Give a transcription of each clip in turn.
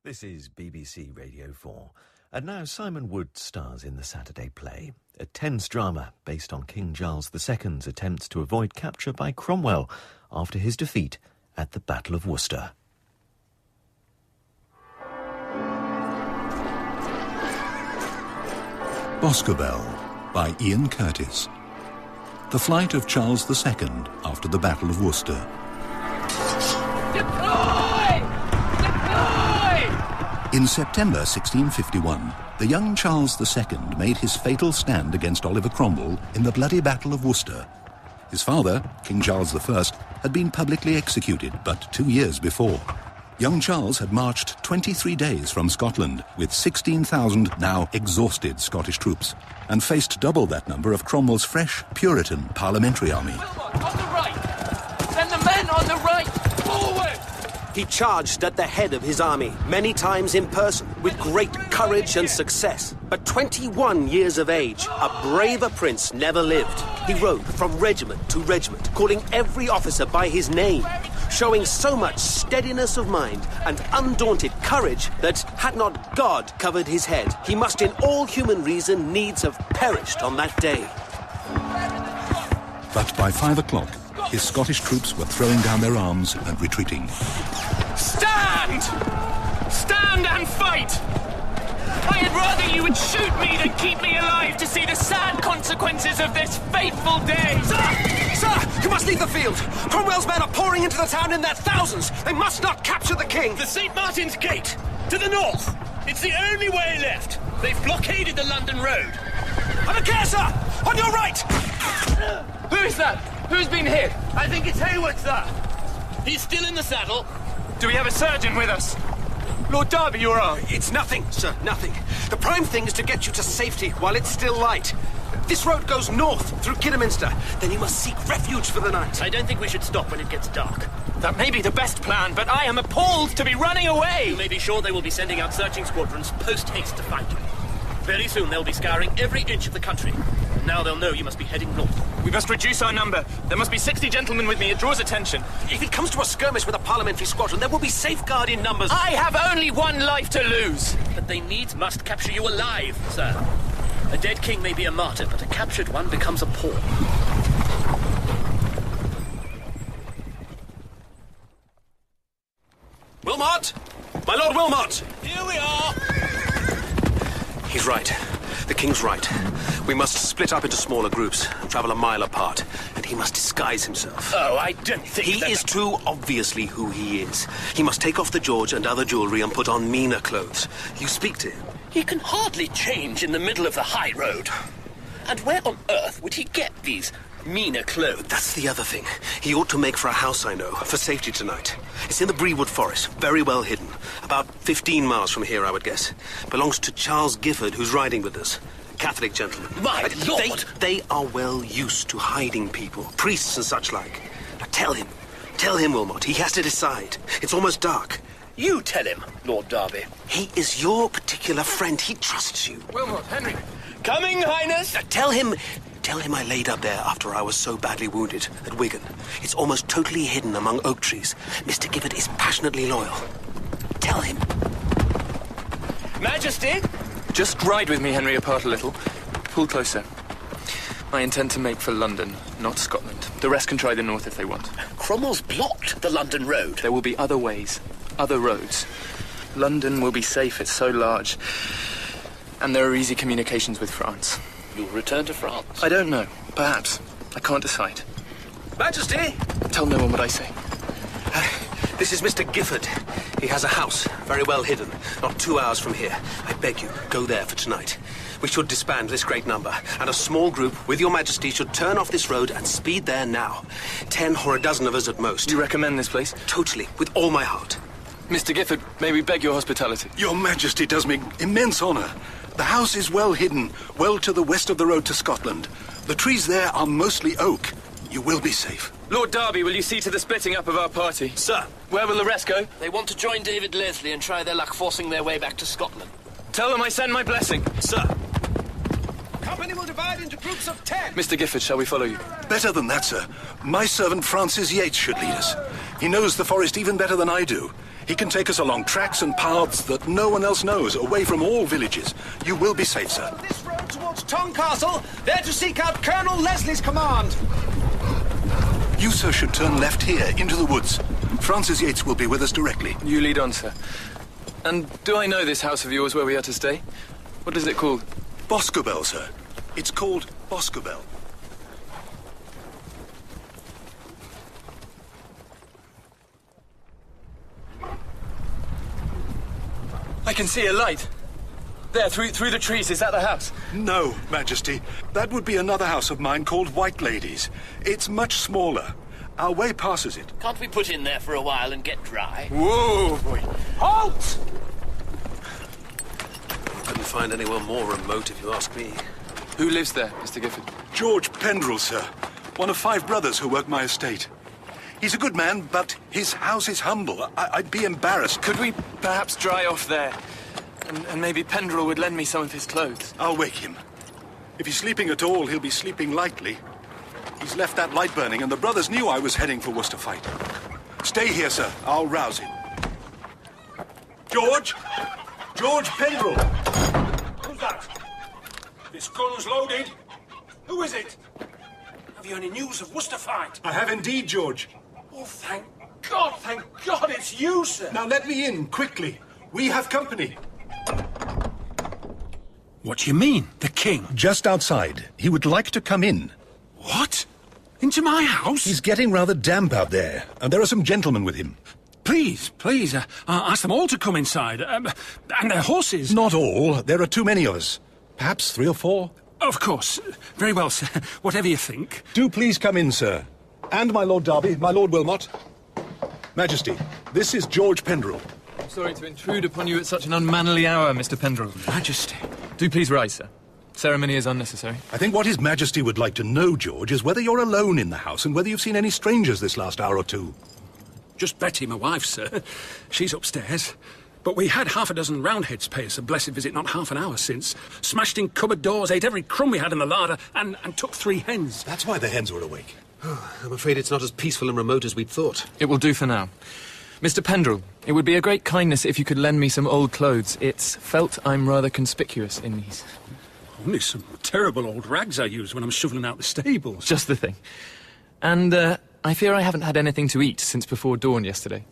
This is BBC Radio 4. And now Simon Wood stars in the Saturday play, a tense drama based on King Charles II's attempts to avoid capture by Cromwell after his defeat at the Battle of Worcester. Boscobel by Ian Curteis. The flight of Charles II after the Battle of Worcester. Deploy! Deploy! In September 1651, the young Charles II made his fatal stand against Oliver Cromwell in the bloody Battle of Worcester. His father, King Charles I, had been publicly executed but 2 years before. Young Charles had marched 23 days from Scotland with 16,000 now exhausted Scottish troops and faced double that number of Cromwell's fresh Puritan parliamentary army. Wilmot, on the right! Send the men on the right! Forward! He charged at the head of his army, many times in person, with great courage and success. At 21 years of age, a braver prince never lived. He rode from regiment to regiment, calling every officer by his name, showing so much steadiness of mind and undaunted courage that, had not God covered his head, he must in all human reason needs have perished on that day. But by 5 o'clock, his Scottish troops were throwing down their arms and retreating. Stand! Stand and fight! I had rather you would shoot me than keep me alive to see the sad consequences of this fateful day! Sir, you must leave the field! Cromwell's men are pouring into the town in their thousands! They must not capture the king! The St. Martin's Gate! To the north! It's the only way left! They've blockaded the London road! Have a care, sir! On your right! Who is that? Who's been hit? I think it's Hayward, sir! He's still in the saddle. Do we have a surgeon with us? Lord Derby, your arm. It's nothing, sir, nothing. The prime thing is to get you to safety while it's still light. This road goes north through Kidderminster. Then you must seek refuge for the night. I don't think we should stop when it gets dark. That may be the best plan, but I am appalled to be running away! You may be sure they will be sending out searching squadrons post-haste to find you. Very soon they'll be scouring every inch of the country. And now they'll know you must be heading north. We must reduce our number. There must be 60 gentlemen with me. It draws attention. If it comes to a skirmish with a parliamentary squadron, there will be safeguard in numbers. I have only one life to lose! But they needs must capture you alive, sir. A dead king may be a martyr, but a captured one becomes a pawn. Wilmot! My Lord Wilmot! Here we are! He's right. The king's right. We must split up into smaller groups and travel a mile apart, and he must disguise himself. Oh, I don't think He is too obviously who he is. He must take off the George and other jewellery and put on meaner clothes. You speak to him. He can hardly change in the middle of the high road. And where on earth would he get these meaner clothes? That's the other thing. He ought to make for a house I know, for safety tonight. It's in the Brewood Forest, very well hidden. About 15 miles from here, I would guess. Belongs to Charles Gifford, who's riding with us. Catholic gentleman. My lord! They are well used to hiding people, priests and such like. Now tell him, Wilmot, he has to decide. It's almost dark. You tell him, Lord Derby. He is your particular friend. He trusts you. Wilmot, Henry. Coming, Highness! Now tell him I laid up there after I was so badly wounded at Wigan. It's almost totally hidden among oak trees. Mr. Gifford is passionately loyal. Tell him. Majesty? Just ride with me, Henry, apart a little. Pull closer. I intend to make for London, not Scotland. The rest can try the north if they want. Cromwell's blocked the London road. There will be other ways, other roads. London will be safe, it's so large. And there are easy communications with France. You'll return to France? I don't know. Perhaps. I can't decide. Majesty! Tell no one what I say. This is Mr. Gifford. He has a house, very well hidden, not 2 hours from here. I beg you, go there for tonight. We should disband this great number, and a small group, with your majesty, should turn off this road and speed there now. 10 or a dozen of us at most. You recommend this place? Totally, with all my heart. Mr. Gifford, may we beg your hospitality? Your Majesty does me immense honour. The house is well hidden, well to the west of the road to Scotland. The trees there are mostly oak. You will be safe. Lord Derby, will you see to the splitting up of our party? Sir. Where will the rest go? They want to join David Leslie and try their luck forcing their way back to Scotland. Tell them I send my blessing. Sir. Company will divide into groups of 10. Mr. Gifford, shall we follow you? Better than that, sir. My servant Francis Yates should lead us. He knows the forest even better than I do. He can take us along tracks and paths that no one else knows, away from all villages. You will be safe, sir. This road towards Tonecastle, there to seek out Colonel Leslie's command. You, sir, should turn left here, into the woods. Francis Yates will be with us directly. You lead on, sir. And do I know this house of yours where we are to stay? What is it called? Boscobel, sir. It's called Boscobel. I can see a light. There, through the trees. Is that the house? No, Majesty. That would be another house of mine called White Ladies. It's much smaller. Our way passes it. Can't we put in there for a while and get dry? Whoa, boy. Halt! Couldn't find anyone more remote, if you ask me. Who lives there, Mr. Gifford? George Pendrell, sir. One of 5 brothers who work my estate. He's a good man, but his house is humble. I'd be embarrassed. Could we perhaps dry off there? And maybe Pendrell would lend me some of his clothes. I'll wake him. If he's sleeping at all, he'll be sleeping lightly. He's left that light burning, and the brothers knew I was heading for Worcester fight. Stay here, sir. I'll rouse him. George! George Pendrell! Who's that? This gun's loaded. Who is it? Have you any news of Worcester fight? I have indeed, George. Oh, thank God, it's you, sir. Now let me in, quickly. We have company. What do you mean, the king? Just outside. He would like to come in. What? Into my house? He's getting rather damp out there, and there are some gentlemen with him. Please, ask them all to come inside. And their horses. Not all. There are too many of us. Perhaps 3 or 4. Of course. Very well, sir. Whatever you think. Do please come in, sir. And my Lord Derby, my Lord Wilmot. Majesty, this is George Pendrell. I'm sorry to intrude upon you at such an unmannerly hour, Mr. Pendrell. Majesty. Do please rise, sir. Ceremony is unnecessary. I think what His Majesty would like to know, George, is whether you're alone in the house and whether you've seen any strangers this last hour or two. Just Betty, my wife, sir. She's upstairs. But we had 6 Roundheads pay us a blessed visit not half an hour since. Smashed in cupboard doors, ate every crumb we had in the larder, and took 3 hens. That's why the hens were awake. I'm afraid it's not as peaceful and remote as we'd thought. It will do for now. Mr. Pendrell, it would be a great kindness if you could lend me some old clothes. It's felt I'm rather conspicuous in these. Only some terrible old rags I use when I'm shoveling out the stables. Just the thing. And, I fear I haven't had anything to eat since before dawn yesterday.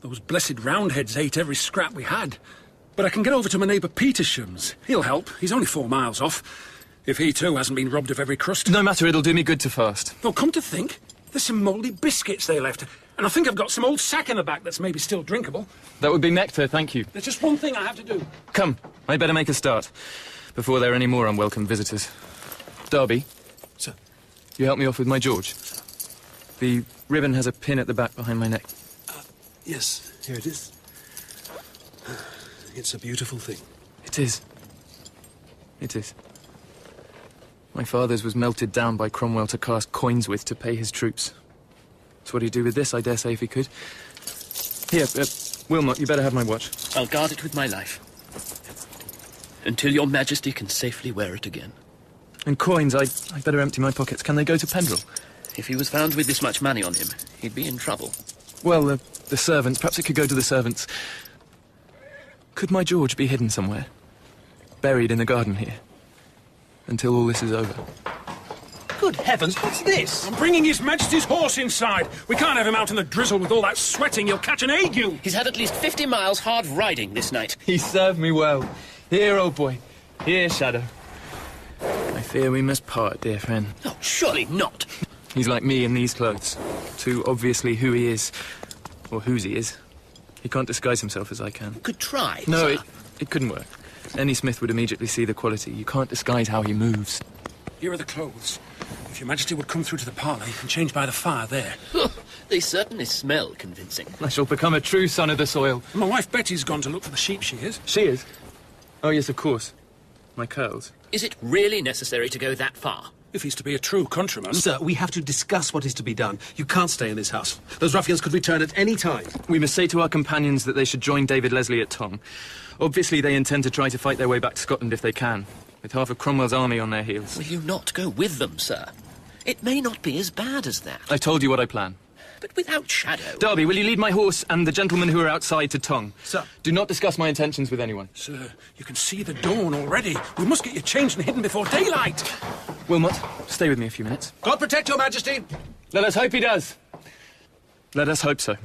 Those blessed Roundheads ate every scrap we had. But I can get over to my neighbour Petersham's. He'll help. He's only 4 miles off. If he too hasn't been robbed of every crust. No matter, it'll do me good to fast. Though, come to think, there's some mouldy biscuits they left. And I think I've got some old sack in the back that's maybe still drinkable. That would be nectar, thank you. There's just one thing I have to do. Come, I'd better make a start, before there are any more unwelcome visitors. Derby. Sir. You help me off with my George. The ribbon has a pin at the back behind my neck. Yes, here it is. It's a beautiful thing. It is. It is. My father's was melted down by Cromwell to cast coins with to pay his troops. That's what he'd do with this, I dare say, if he could. Here, Wilmot, you better have my watch. I'll guard it with my life. Until your Majesty can safely wear it again. And coins, I'd better empty my pockets. Can they go to Pendrell? If he was found with this much money on him, he'd be in trouble. Well, the servants. Perhaps it could go to the servants. Could my George be hidden somewhere? Buried in the garden here? Until all this is over. Good heavens, what's this? I'm bringing His Majesty's horse inside. We can't have him out in the drizzle with all that sweating. He'll catch an ague. He's had at least 50 miles hard riding this night. He served me well. Here, old boy. Here, Shadow. I fear we must part, dear friend. Oh, surely not. He's like me in these clothes. Too obviously who he is. Or whose he is. He can't disguise himself as I can. Could try, No, sir. it couldn't work. Any smith would immediately see the quality. You can't disguise how he moves. Here are the clothes. If your Majesty would come through to the parlour, you can change by the fire there. They certainly smell convincing. I shall become a true son of the soil. And my wife Betty's gone to look for the sheep shears. She is? Oh, yes, of course. My curls. Is it really necessary to go that far? If he's to be a true countryman. Sir, we have to discuss what is to be done. You can't stay in this house. Those ruffians could return at any time. We must say to our companions that they should join David Leslie at Tong. Obviously, they intend to try to fight their way back to Scotland if they can, with half of Cromwell's army on their heels. Will you not go with them, sir? It may not be as bad as that. I told you what I plan. but without shadow. Darby, will you lead my horse and the gentlemen who are outside to Tongue? Sir. Do not discuss my intentions with anyone. Sir, you can see the dawn already. We must get you changed and hidden before daylight. Wilmot, stay with me a few minutes. God protect your majesty. Let us hope he does. Let us hope so.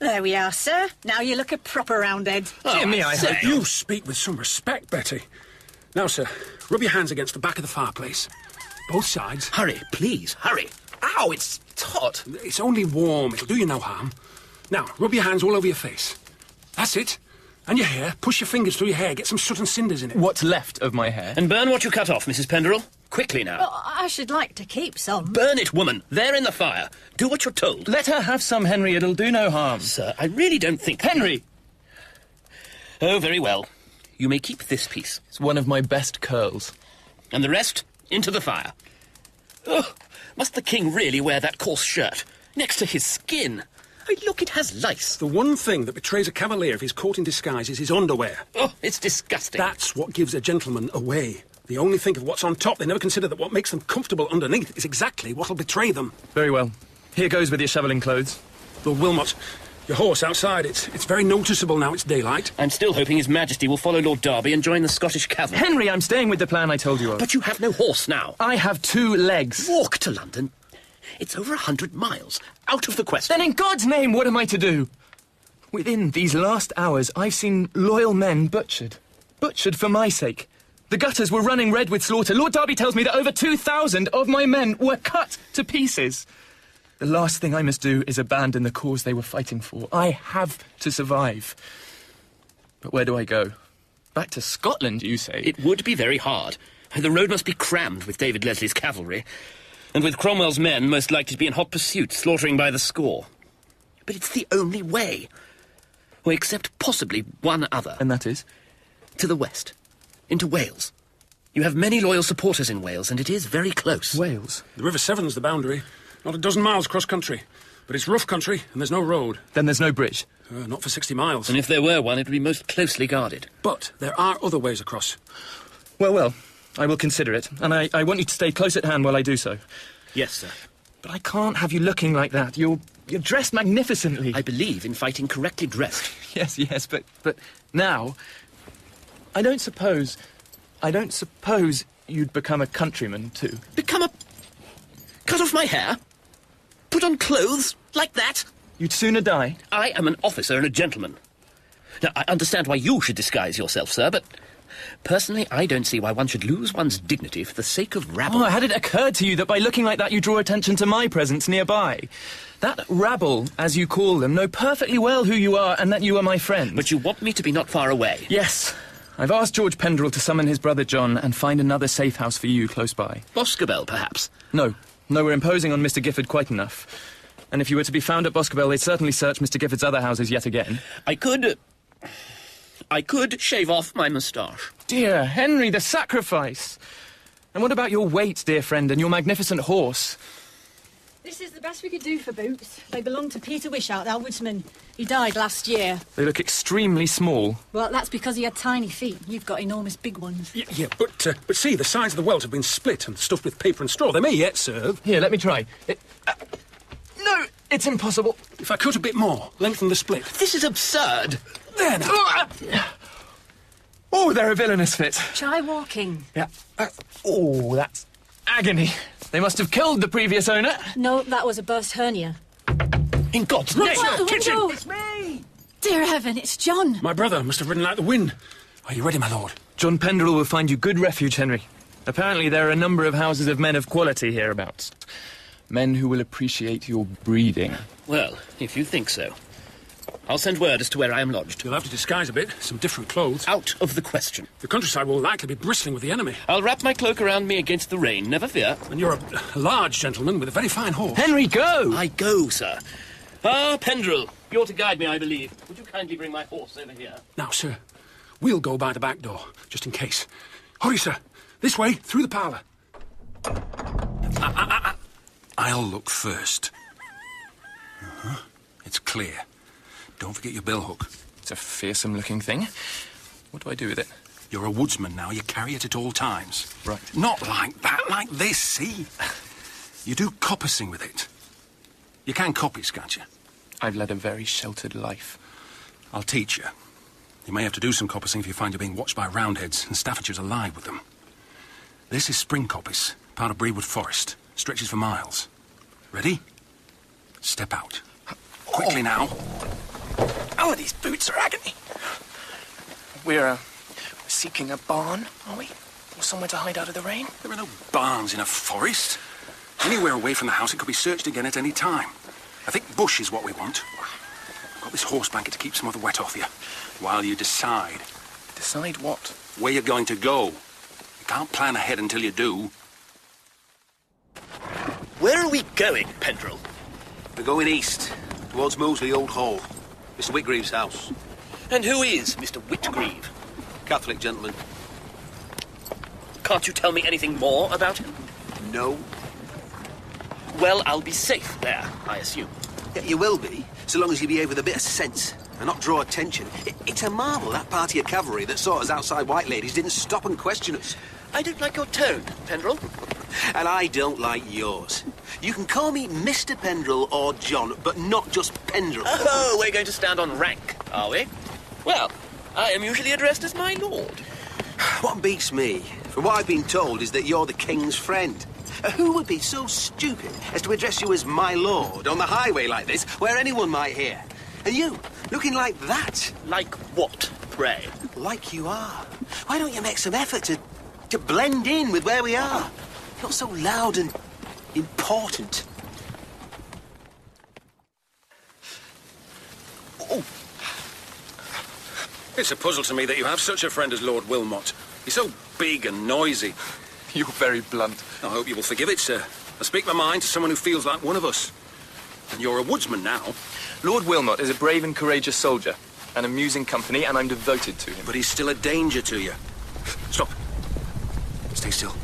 There we are, sir. Now you look a proper roundhead. Dear me, I hope You speak with some respect, Betty. Now, sir, rub your hands against the back of the fireplace. Both sides. Hurry, please, hurry. Ow, it's hot. It's only warm. It'll do you no harm. Now, rub your hands all over your face. That's it. And your hair. Push your fingers through your hair. Get some soot and cinders in it. What's left of my hair? And burn what you cut off, Mrs. Penderell. Quickly now. Well, I should like to keep some. Burn it, woman. There in the fire. Do what you're told. Let her have some, Henry. It'll do no harm. Sir, I really don't think... Henry! Oh, very well. You may keep this piece. It's one of my best curls. And the rest, into the fire. Oh, must the king really wear that coarse shirt? Next to his skin. I mean, look, it has lice. The one thing that betrays a cavalier if he's caught in disguise is his underwear. Oh, it's disgusting. That's what gives a gentleman away. They only think of what's on top. They never consider that what makes them comfortable underneath is exactly what'll betray them. Very well. Here goes with your shoveling clothes. Lord Wilmot, your horse outside, it's very noticeable now it's daylight. I'm still hoping His Majesty will follow Lord Derby and join the Scottish cavalry. Henry, I'm staying with the plan I told you of. But you have no horse now. I have 2 legs. Walk to London. It's over 100 miles. Out of the question. Then in God's name, what am I to do? Within these last hours, I've seen loyal men butchered. Butchered for my sake. The gutters were running red with slaughter. Lord Derby tells me that over 2,000 of my men were cut to pieces. The last thing I must do is abandon the cause they were fighting for. I have to survive. But where do I go? Back to Scotland, you say? It would be very hard. The road must be crammed with David Leslie's cavalry, and with Cromwell's men most likely to be in hot pursuit, slaughtering by the score. But it's the only way. Or except possibly one other. And that is? To the west. Into Wales. You have many loyal supporters in Wales, and it is very close. Wales? The River Severn's the boundary. Not a dozen miles cross country. But it's rough country, and there's no road. Then there's no bridge? Not for 60 miles. And if there were one, it would be most closely guarded. But there are other ways across. Well, I will consider it. And I want you to stay close at hand while I do so. Yes, sir. But I can't have you looking like that. You're dressed magnificently. I believe in fighting correctly dressed. Yes, but now... I don't suppose you'd become a countryman, too. Become a... Cut off my hair? Put on clothes? Like that? You'd sooner die? I am an officer and a gentleman. Now, I understand why you should disguise yourself, sir, but... Personally, I don't see why one should lose one's dignity for the sake of rabble. Oh, had it occurred to you that by looking like that you draw attention to my presence nearby? That rabble, as you call them, know perfectly well who you are and that you are my friend. But you want me to be not far away? Yes. I've asked George Penderell to summon his brother John and find another safe house for you close by. Boscobel, perhaps? No, we're imposing on Mr. Gifford quite enough. And if you were to be found at Boscobel, they'd certainly search Mr. Gifford's other houses yet again. I could shave off my moustache. Dear Henry, the sacrifice! And what about your weight, dear friend, and your magnificent horse? This is the best we could do for Boots. They belong to Peter Wishart, the Alwoodman. He died last year. They look extremely small. Well, that's because he had tiny feet. You've got enormous big ones. Yeah, but see, the sides of the welts have been split and stuffed with paper and straw. They may yet serve. Here, let me try. No, it's impossible. If I cut a bit more, lengthen the split. This is absurd. There now. Oh, they're a villainous fit. Try walking. Yeah. That's agony. They must have killed the previous owner. No, that was a burst hernia. In God's name! Kitchen! No. It's me! Dear heaven, it's John. My brother must have ridden like the wind. Are you ready, my lord? John Penderell will find you good refuge, Henry. Apparently there are a number of houses of men of quality hereabouts. Men who will appreciate your breeding. Well, if you think so. I'll send word as to where I am lodged. You'll have to disguise a bit, some different clothes. Out of the question. The countryside will likely be bristling with the enemy. I'll wrap my cloak around me against the rain, never fear. And you're a large gentleman with a very fine horse. Henry, go! I go, sir. Ah, Penderell, you're to guide me, I believe. Would you kindly bring my horse over here? Now, sir, we'll go by the back door, just in case. Hurry, sir. This way, through the parlour. I'll look first. It's clear. Don't forget your billhook. It's a fearsome-looking thing. What do I do with it? You're a woodsman now. You carry it at all times. Right. Not like that, like this, see? You do coppicing with it. You can coppice, can't you? I've led a very sheltered life. I'll teach you. You may have to do some coppicing if you find you're being watched by Roundheads, and Staffordshire's alive with them. This is spring coppice, part of Brewood Forest. Stretches for miles. Ready? Step out. Quickly now. Oh, these boots are agony. We're seeking a barn, are we? Or somewhere to hide out of the rain? There are no barns in a forest. Anywhere away from the house, it could be searched again at any time. I think bush is what we want. I've got this horse blanket to keep some of the wet off you, while you decide. Decide what? Where you're going to go. You can't plan ahead until you do. Where are we going, Pendrell? We're going east, towards Moseley Old Hall. Mr. Whitgreave's house. And who is Mr. Whitgreave? Catholic gentleman. Can't you tell me anything more about him? No. Well, I'll be safe there, I assume. Yeah, you will be, so long as you behave with a bit of sense and not draw attention. It's a marvel that party of cavalry that saw us outside White Ladies didn't stop and question us. I don't like your tone, Pendrell. And I don't like yours. You can call me Mr. Pendrell or John, but not just Pendrell. Oh, we're going to stand on rank, are we? Well, I am usually addressed as my lord. What beats me, from what I've been told, is that you're the king's friend. Who would be so stupid as to address you as my lord on the highway like this, where anyone might hear? And you, looking like that. Like what, pray? Like you are. Why don't you make some effort to blend in with where we are? Not so loud and important. Oh. It's a puzzle to me that you have such a friend as Lord Wilmot. He's so big and noisy. You're very blunt. I hope you will forgive it, sir. I speak my mind to someone who feels like one of us. And you're a woodsman now. Lord Wilmot is a brave and courageous soldier, an amusing company, and I'm devoted to him. But he's still a danger to you. Stop. Stay still.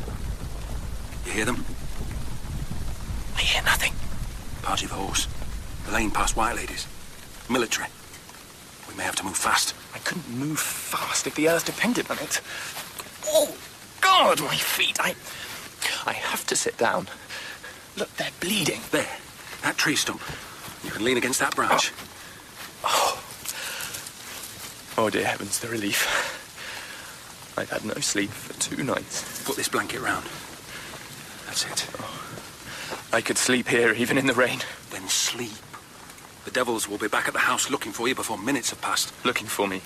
You hear them? I hear nothing. Party of horse. The lane past White Ladies. Military. We may have to move fast. I couldn't move fast if the earth depended on it. Oh, God, my feet. I have to sit down. Look, they're bleeding. There. That tree stump. You can lean against that branch. Oh, dear heavens, the relief. I've had no sleep for 2 nights. Put this blanket round. That's it. I could sleep here, even in the rain. Then sleep. The devils will be back at the house looking for you before minutes have passed. Looking for me.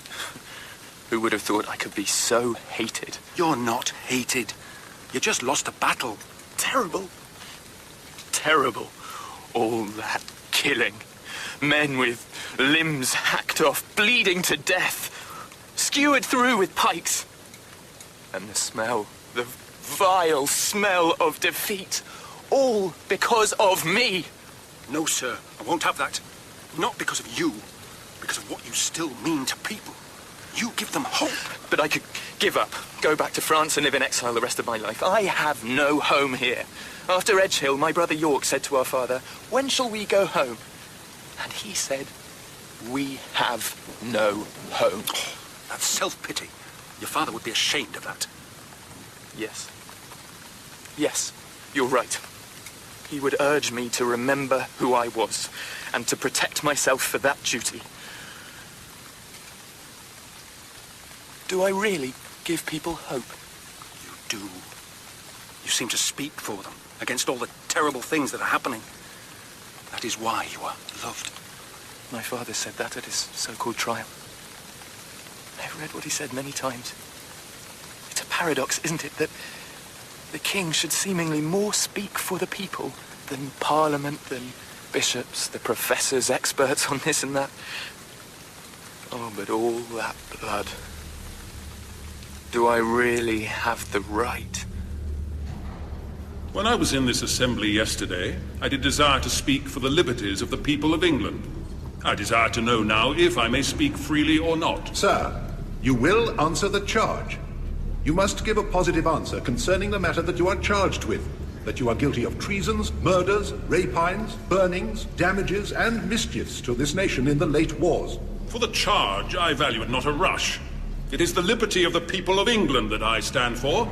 Who would have thought I could be so hated? You're not hated. You just lost a battle. Terrible. Terrible. All that killing. Men with limbs hacked off, bleeding to death. Skewered through with pikes. And the smell, the vile smell of defeat. All because of me. No, sir. I won't have that. Not because of you. Because of what you still mean to people. You give them hope. But I could give up, go back to France and live in exile the rest of my life. I have no home here. After Edgehill, my brother York said to our father, "When shall we go home?" And he said, "We have no home." Oh, that's self-pity. Your father would be ashamed of that. Yes. Yes, you're right. He would urge me to remember who I was and to protect myself for that duty. Do I really give people hope? You do. You seem to speak for them against all the terrible things that are happening. That is why you are loved. My father said that at his so-called trial. I've read what he said many times. It's a paradox, isn't it, that the king should seemingly more speak for the people than Parliament, than bishops, the professors, experts on this and that. Oh, but all that blood. Do I really have the right? When I was in this assembly yesterday, I did desire to speak for the liberties of the people of England. I desire to know now if I may speak freely or not. Sir, you will answer the charge. You must give a positive answer concerning the matter that you are charged with. That you are guilty of treasons, murders, rapines, burnings, damages, and mischiefs to this nation in the late wars. For the charge, I value it not a rush. It is the liberty of the people of England that I stand for.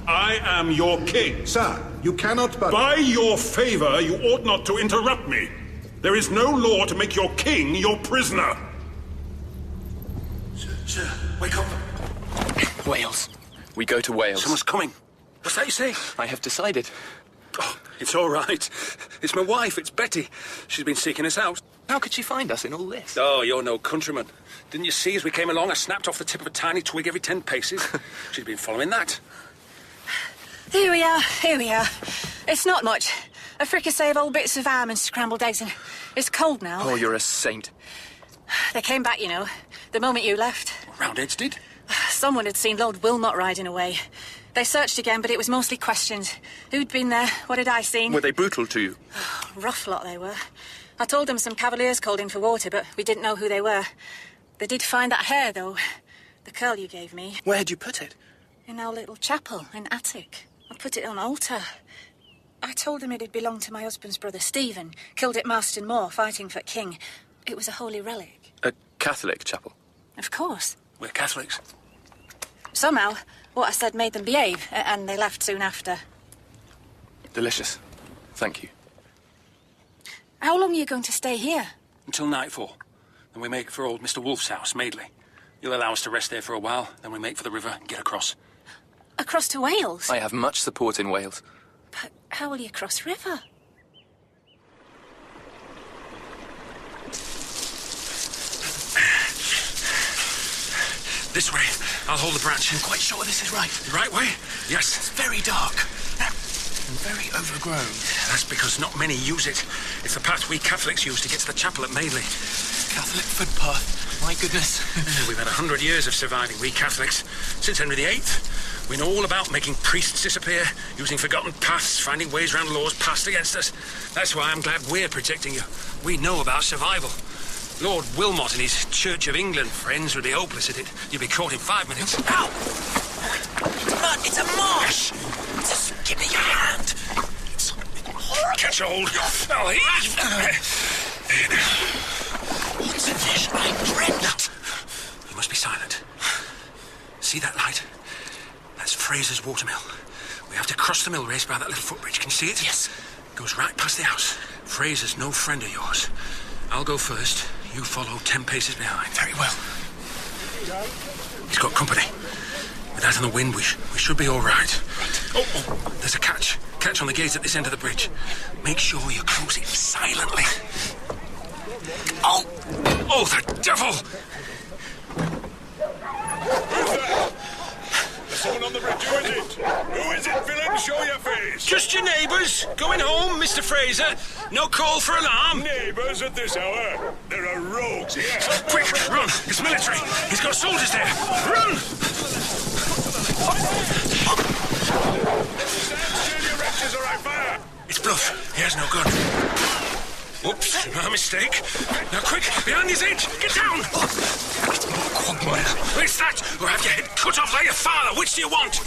I am your king. Sir, you cannot but... By your favor, you ought not to interrupt me. There is no law to make your king your prisoner. Sir, wake up. Wales. We go to Wales. Someone's coming. What's that you say? I have decided. Oh, it's all right. It's my wife, it's Betty. She's been seeking us out. How could she find us in all this? Oh, you're no countryman. Didn't you see as we came along, I snapped off the tip of a tiny twig every 10 paces? She's been following that. Here we are. It's not much. A fricassee of old bits of ham and scrambled eggs, and it's cold now. Oh, you're a saint. They came back, you know, the moment you left. Roundheads did? Someone had seen Lord Wilmot riding away. They searched again, but it was mostly questions. Who'd been there? What had I seen? Were they brutal to you? Rough lot they were. I told them some cavaliers called in for water, but we didn't know who they were. They did find that hair, though. The curl you gave me. Where had you put it? In our little chapel in attic. I put it on altar. I told them it had belonged to my husband's brother Stephen, killed at Marston Moor fighting for King. It was a holy relic. A Catholic chapel? Of course. We're Catholics. Somehow, what I said made them behave, and they left soon after. Delicious. Thank you. How long are you going to stay here? Until nightfall. Then we make for old Mr. Wolfe's house, Madeley. He'll allow us to rest there for a while, then we make for the river and get across. Across to Wales? I have much support in Wales. But how will you cross river? This way. I'll hold the branch. I'm quite sure this is right. The right way? Yes. It's very dark. And very overgrown. That's because not many use it. It's the path we Catholics use to get to the chapel at Madeley. Catholic footpath. My goodness. We've had 100 years of surviving, we Catholics. Since Henry VIII. We know all about making priests disappear, using forgotten paths, finding ways around laws passed against us. That's why I'm glad we're protecting you. We know about survival. Lord Wilmot and his Church of England friends would be hopeless at it. You'd be caught in 5 minutes. Ow! It's mud! It's a marsh! Just give me your hand. It's horrible. Catch hold. I'll heave. What's this? I dread it. You must be silent. See that light? That's Fraser's watermill. We have to cross the mill race by that little footbridge. Can you see it? Yes. Goes right past the house. Fraser's no friend of yours. I'll go first. You follow 10 paces behind. Very well. He's got company. With that and the wind, we should be all right. Oh, there's a catch. Catch on the gate at this end of the bridge. Make sure you close it silently. Oh, the devil! Someone on the bridge, who is it? Who is it, villain? Show your face. Just your neighbours. Going home, Mr. Fraser. No call for alarm. Neighbours at this hour? There are rogues here. Quick, run. It's military. He's got soldiers there. Run! Stand your wretches or I fire. It's bluff. He has no gun. Oops, my mistake. Now quick, behind his edge. Get down. It's more Cromwell. It's that, or have your head cut off like your father. Which do you want?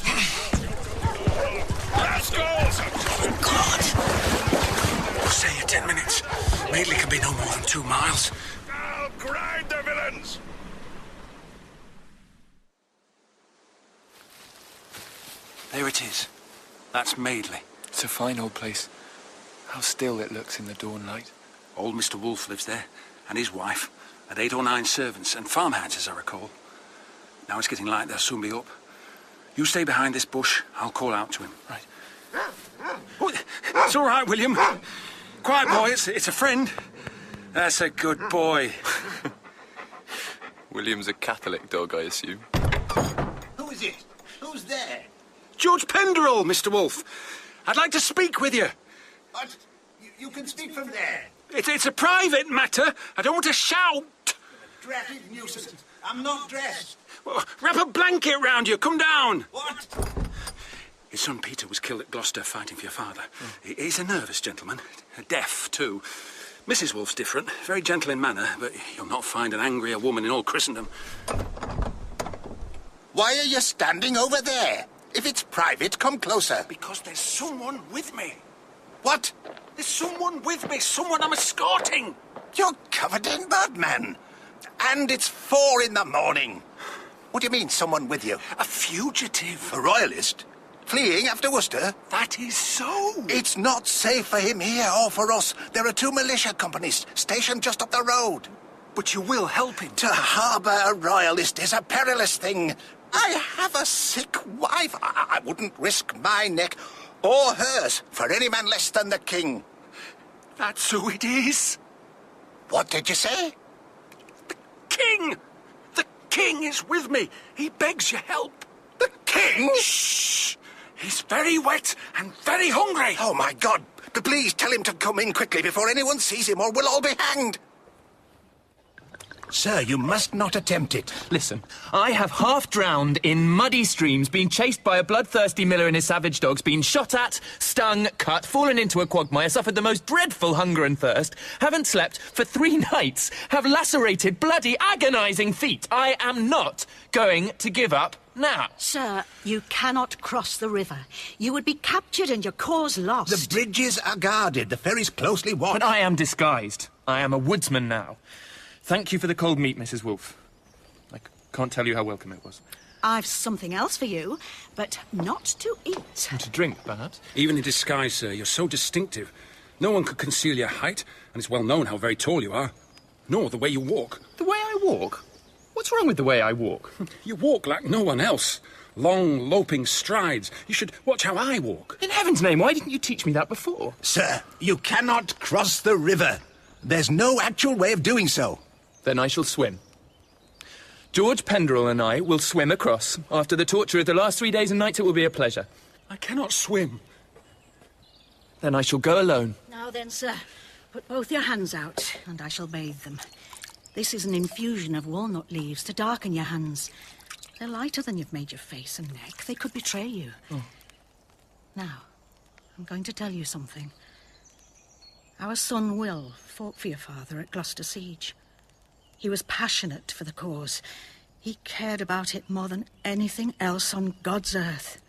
Rascals! Oh, God. We'll say you 10 minutes. Madeley can be no more than 2 miles. I'll grind the villains! There it is. That's Madeley. It's a fine old place. How still it looks in the dawn light. Old Mr. Wolfe lives there, and his wife, and 8 or 9 servants, and farmhands, as I recall. Now it's getting light, they'll soon be up. You stay behind this bush, I'll call out to him. Right. Oh, it's all right, William. Quiet, boy, it's a friend. That's a good boy. William's a Catholic dog, I assume. Who is it? Who's there? George Penderell, Mr. Wolfe. I'd like to speak with you. What? You can speak from there. It's a private matter. I don't want to shout. Dratted nuisance. I'm not dressed. Well, wrap a blanket round you. Come down. What? His son Peter was killed at Gloucester fighting for your father. He's a nervous gentleman. Deaf, too. Mrs. Wolfe's different. Very gentle in manner, but you'll not find an angrier woman in all Christendom. Why are you standing over there? If it's private, come closer. Because there's someone with me. What? There's someone with me. Someone I'm escorting. You're covered in mud, man. And it's 4 in the morning. What do you mean, someone with you? A fugitive. A royalist? Fleeing after Worcester? That is so. It's not safe for him here or for us. There are 2 militia companies stationed just up the road. But you will help him. To harbour a royalist is a perilous thing. I have a sick wife. I wouldn't risk my neck or hers for any man less than the king. That's who it is. What did you say? The king! The king is with me. He begs your help. The king? Shh! He's very wet and very hungry. Oh, my God. Please tell him to come in quickly before anyone sees him or we'll all be hanged. Sir, you must not attempt it. Listen, I have half drowned in muddy streams, been chased by a bloodthirsty miller and his savage dogs, been shot at, stung, cut, fallen into a quagmire, suffered the most dreadful hunger and thirst, haven't slept for 3 nights, have lacerated, bloody, agonising feet. I am not going to give up now. Sir, you cannot cross the river. You would be captured and your cause lost. The bridges are guarded, the ferry's closely watched. But I am disguised. I am a woodsman now. Thank you for the cold meat, Mrs. Wolfe. I can't tell you how welcome it was. I've something else for you, but not to eat. And to drink, perhaps? Even in disguise, sir, you're so distinctive. No one could conceal your height, and it's well known how very tall you are. Nor the way you walk. The way I walk? What's wrong with the way I walk? You walk like no one else. Long, loping strides. You should watch how I walk. In heaven's name, why didn't you teach me that before? Sir, you cannot cross the river. There's no actual way of doing so. Then I shall swim. George Penderell and I will swim across. After the torture of the last 3 days and nights, it will be a pleasure. I cannot swim. Then I shall go alone. Now then, sir, put both your hands out, and I shall bathe them. This is an infusion of walnut leaves to darken your hands. They're lighter than you've made your face and neck. They could betray you. Oh. Now, I'm going to tell you something. Our son Will fought for your father at Gloucester Siege. He was passionate for the cause. He cared about it more than anything else on God's earth.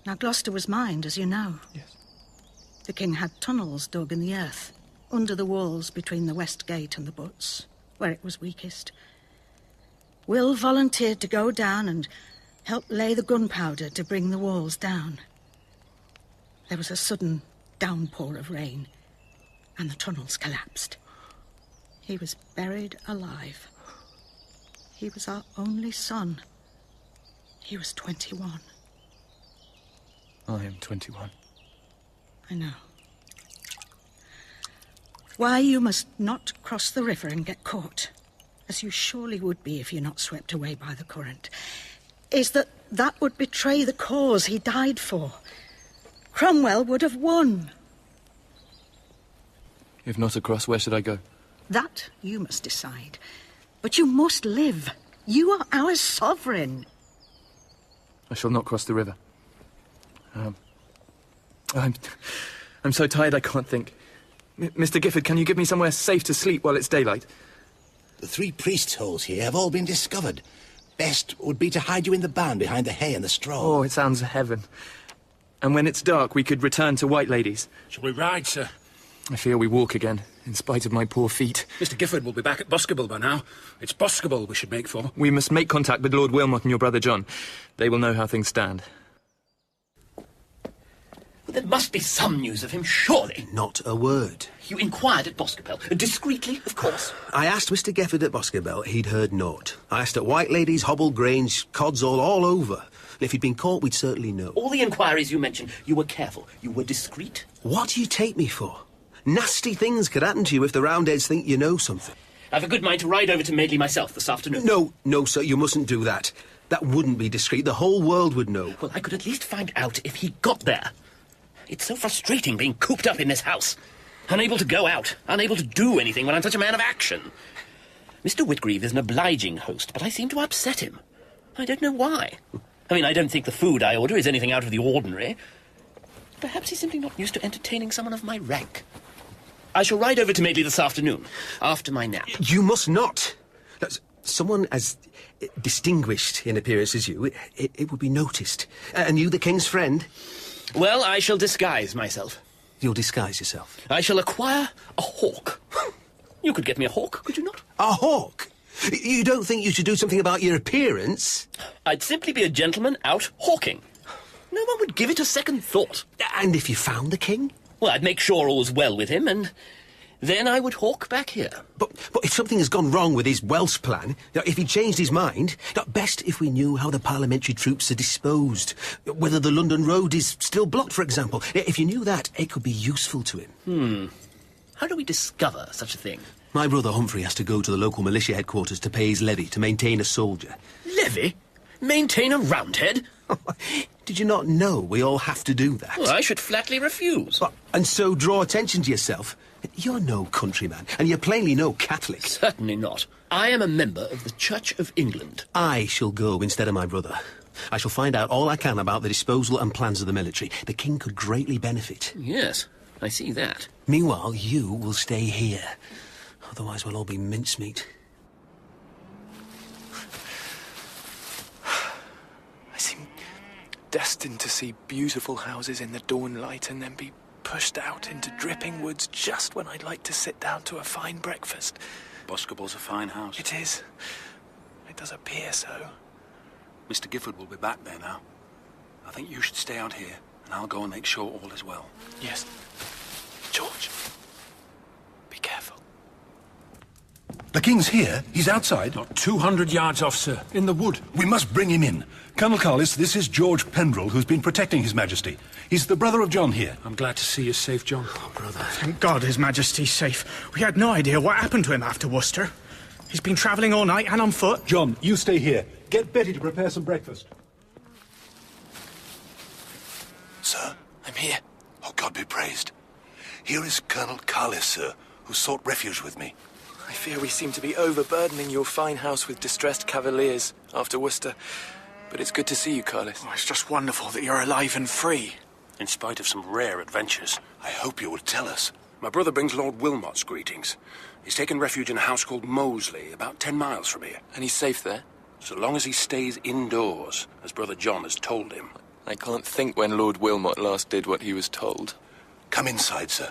Now, Gloucester was mined, as you know. Yes. The king had tunnels dug in the earth, under the walls between the west gate and the butts, where it was weakest. Will volunteered to go down and help lay the gunpowder to bring the walls down. There was a sudden downpour of rain, and the tunnels collapsed. He was buried alive. He was our only son. He was 21. I am 21. I know. Why you must not cross the river and get caught, as you surely would be if you're not swept away by the current, is that would betray the cause he died for. Cromwell would have won. If not across, where should I go? That you must decide. But you must live. You are our sovereign. I shall not cross the river. I'm so tired I can't think. Mr. Gifford, can you give me somewhere safe to sleep while it's daylight? The 3 priests' holes here have all been discovered. Best would be to hide you in the barn behind the hay and the straw. Oh, it sounds heaven. And when it's dark, we could return to White Lady's. Shall we ride, sir? I fear we walk again, in spite of my poor feet. Mr. Gifford will be back at Boscobel by now. It's Boscobel we should make for. We must make contact with Lord Wilmot and your brother John. They will know how things stand. Well, there must be some news of him, surely. Not a word. You inquired at Boscobel. Discreetly, of course. I asked Mr. Gifford at Boscobel. He'd heard naught. I asked at White Lady's, Hobble Grange, Codsall, all over. And if he'd been caught, we'd certainly know. All the inquiries you mentioned, you were careful. You were discreet. What do you take me for? Nasty things could happen to you if the Roundheads think you know something. I've a good mind to ride over to Madeley myself this afternoon. No, sir, you mustn't do that. That wouldn't be discreet. The whole world would know. Well, I could at least find out if he got there. It's so frustrating being cooped up in this house. Unable to go out, unable to do anything when I'm such a man of action. Mr. Whitgreave is an obliging host, but I seem to upset him. I don't know why. I mean, I don't think the food I order is anything out of the ordinary. Perhaps he's simply not used to entertaining someone of my rank. I shall ride over to Madeley this afternoon, after my nap. You must not. Someone as distinguished in appearance as you, it would be noticed. And you, the King's friend? Well, I shall disguise myself. You'll disguise yourself? I shall acquire a hawk. You could get me a hawk, could you not? A hawk? You don't think you should do something about your appearance? I'd simply be a gentleman out hawking. No one would give it a second thought. And if you found the king? Well, I'd make sure all was well with him, and then I would hawk back here. But if something has gone wrong with his Welsh plan, if he changed his mind, best if we knew how the parliamentary troops are disposed. Whether the London road is still blocked, for example. If you knew that, it could be useful to him. How do we discover such a thing? My brother Humphrey has to go to the local militia headquarters to pay his levy to maintain a soldier. Levy? Maintain a Roundhead? Did you not know we all have to do that? Well, I should flatly refuse. And so draw attention to yourself. You're no countryman, and you're plainly no Catholic. Certainly not. I am a member of the Church of England. I shall go instead of my brother. I shall find out all I can about the disposal and plans of the military. The king could greatly benefit. Yes, I see that. Meanwhile, you will stay here. Otherwise, we'll all be mincemeat. I seem destined to see beautiful houses in the dawn light and then be pushed out into dripping woods just when I'd like to sit down to a fine breakfast. Boscobel's a fine house. It is. It does appear so. Mr. Gifford will be back there now. I think you should stay out here, and I'll go and make sure all is well. Yes. George, be careful. The king's here. He's outside. Not 200 yards off, sir. In the wood. We must bring him in. Colonel Carlis, this is George Pendrell, who's been protecting His Majesty. He's the brother of John here. I'm glad to see you safe, John. Oh, brother. Thank God His Majesty's safe. We had no idea what happened to him after Worcester. He's been travelling all night and on foot. John, you stay here. Get Betty to prepare some breakfast. Sir? I'm here. Oh, God be praised. Here is Colonel Carlis, sir, who sought refuge with me. I fear we seem to be overburdening your fine house with distressed cavaliers after Worcester. But it's good to see you, Carlis. Oh, it's just wonderful that you're alive and free. In spite of some rare adventures. I hope you will tell us. My brother brings Lord Wilmot's greetings. He's taken refuge in a house called Moseley, about 10 miles from here. And he's safe there? So long as he stays indoors, as Brother John has told him. I can't think when Lord Wilmot last did what he was told. Come inside, sir.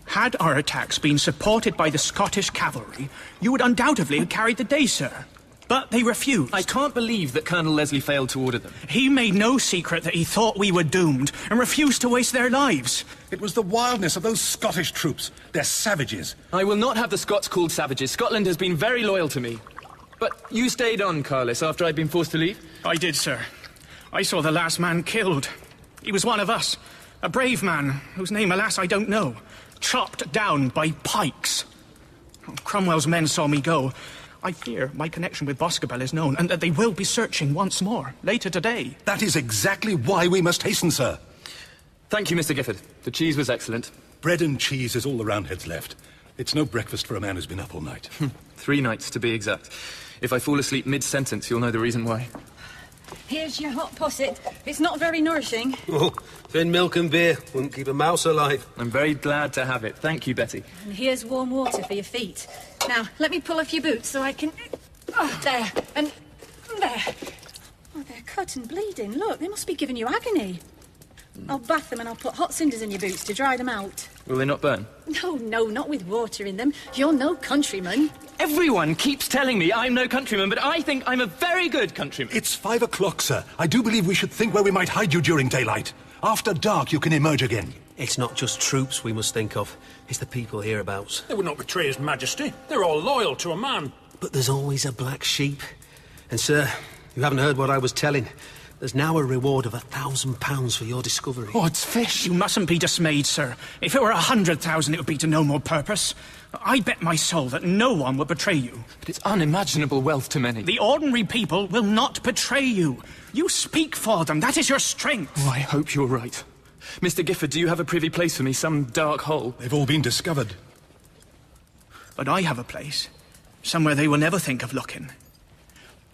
Had our attacks been supported by the Scottish cavalry, you would undoubtedly have carried the day, sir. But they refused. I can't believe that Colonel Leslie failed to order them. He made no secret that he thought we were doomed and refused to waste their lives. It was the wildness of those Scottish troops. They're savages. I will not have the Scots called savages. Scotland has been very loyal to me. But you stayed on, Carlis, after I'd been forced to leave? I did, sir. I saw the last man killed. He was one of us. A brave man, whose name, alas, I don't know. Chopped down by pikes. Cromwell's men saw me go. I fear my connection with Boscobel is known, and that they will be searching once more, later today. That is exactly why we must hasten, sir. Thank you, Mr. Gifford. The cheese was excellent. Bread and cheese is all the Roundheads left. It's no breakfast for a man who's been up all night. 3 nights, to be exact. If I fall asleep mid-sentence, you'll know the reason why. Here's your hot posset. It's not very nourishing. Oh, thin milk and beer wouldn't keep a mouse alive. I'm very glad to have it. Thank you, Betty. And here's warm water for your feet. Now, let me pull off your boots so I can... Oh, there. And there. Oh, they're cut and bleeding. Look, they must be giving you agony. I'll bath them and I'll put hot cinders in your boots to dry them out. Will they not burn? No, not with water in them. You're no countryman. Everyone keeps telling me I'm no countryman, but I think I'm a very good countryman. It's 5 o'clock, sir. I do believe we should think where we might hide you during daylight. After dark, you can emerge again. It's not just troops we must think of. It's the people hereabouts. They would not betray His Majesty. They're all loyal to a man. But there's always a black sheep. And, sir, you haven't heard what I was telling. There's now a reward of £1,000 for your discovery. Oh, it's fish. You mustn't be dismayed, sir. If it were 100,000, it would be to no more purpose. I bet my soul that no one will betray you. But it's unimaginable wealth to many. The ordinary people will not betray you. You speak for them. That is your strength. Oh, I hope you're right. Mr. Gifford, do you have a privy place for me, some dark hole? They've all been discovered. But I have a place. Somewhere they will never think of looking.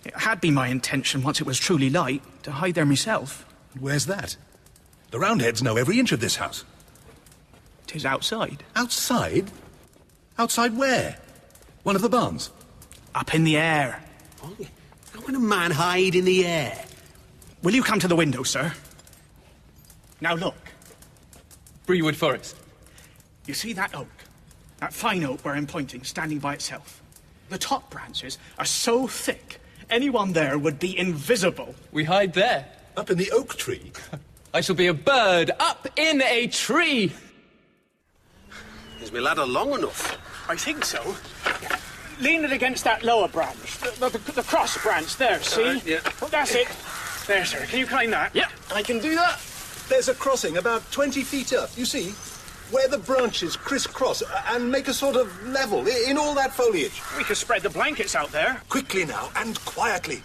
It had been my intention, once it was truly light, to hide there myself. Where's that? The Roundheads know every inch of this house. 'Tis outside. Outside? Outside where? One of the barns? Up in the air. Oh, how can a man hide in the air? Will you come to the window, sir? Now look. Brewood Forest. You see that oak? That fine oak where I'm pointing, standing by itself? The top branches are so thick, anyone there would be invisible. We hide there. Up in the oak tree? I shall be a bird up in a tree. Is my ladder long enough? I think so. Lean it against that lower branch, the cross branch there, see? Yeah. That's it. There, sir. Can you climb that? Yeah, I can do that. There's a crossing about 20 feet up, you see? Where the branches crisscross and make a sort of level in all that foliage. We could spread the blankets out there. Quickly now, and quietly.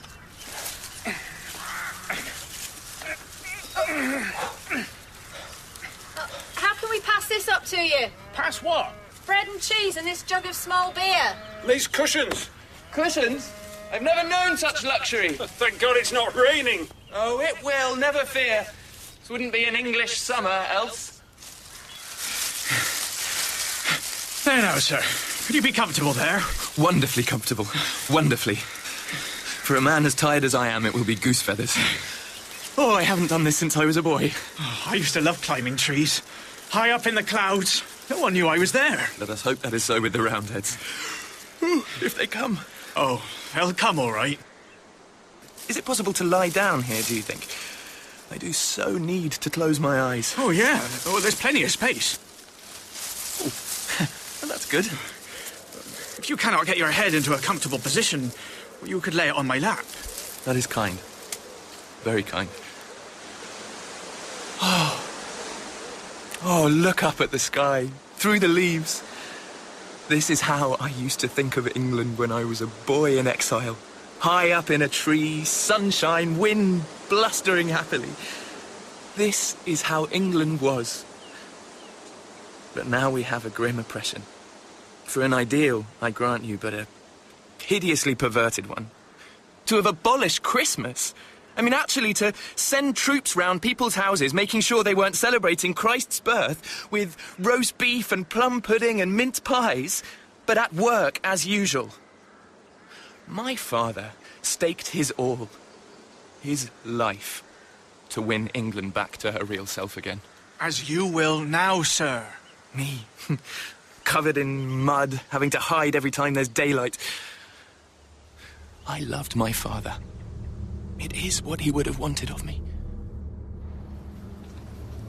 How can we pass this up to you? Pass what? Bread and cheese and this jug of small beer. These cushions. Cushions? I've never known such luxury. Thank God it's not raining. Oh, it will, never fear. This wouldn't be an English summer, else. There now, sir. Could you be comfortable there? Wonderfully comfortable. Wonderfully. For a man as tired as I am, it will be goose feathers. Oh, I haven't done this since I was a boy. Oh, I used to love climbing trees. High up in the clouds. No one knew I was there. Let us hope that is so with the Roundheads. Ooh, if they come. Oh, they'll come all right. Is it possible to lie down here, do you think? I do so need to close my eyes. Oh, yeah. Oh, there's plenty of space. Oh, well, that's good. If you cannot get your head into a comfortable position, you could lay it on my lap. That is kind. Very kind. Oh, look up at the sky, through the leaves. This is how I used to think of England when I was a boy in exile. High up in a tree, sunshine, wind blustering happily. This is how England was. But now we have a grim oppression. For an ideal, I grant you, but a hideously perverted one. To have abolished Christmas. I mean, actually, to send troops round people's houses, making sure they weren't celebrating Christ's birth with roast beef and plum pudding and mince pies, but at work as usual. My father staked his all, his life, to win England back to her real self again. As you will now, sir. Me, covered in mud, having to hide every time there's daylight. I loved my father. It is what he would have wanted of me.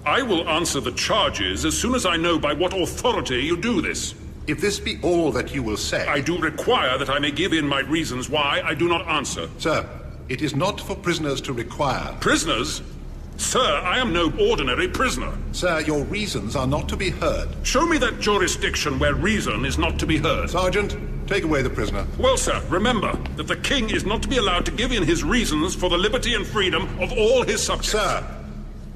I will answer the charges as soon as I know by what authority you do this. If this be all that you will say... I do require that I may give in my reasons why I do not answer. Sir, it is not for prisoners to require... Prisoners? Sir, I am no ordinary prisoner. Sir, your reasons are not to be heard. Show me that jurisdiction where reason is not to be heard. Sergeant, take away the prisoner. Well, sir, remember that the king is not to be allowed to give in his reasons for the liberty and freedom of all his subjects. Sir,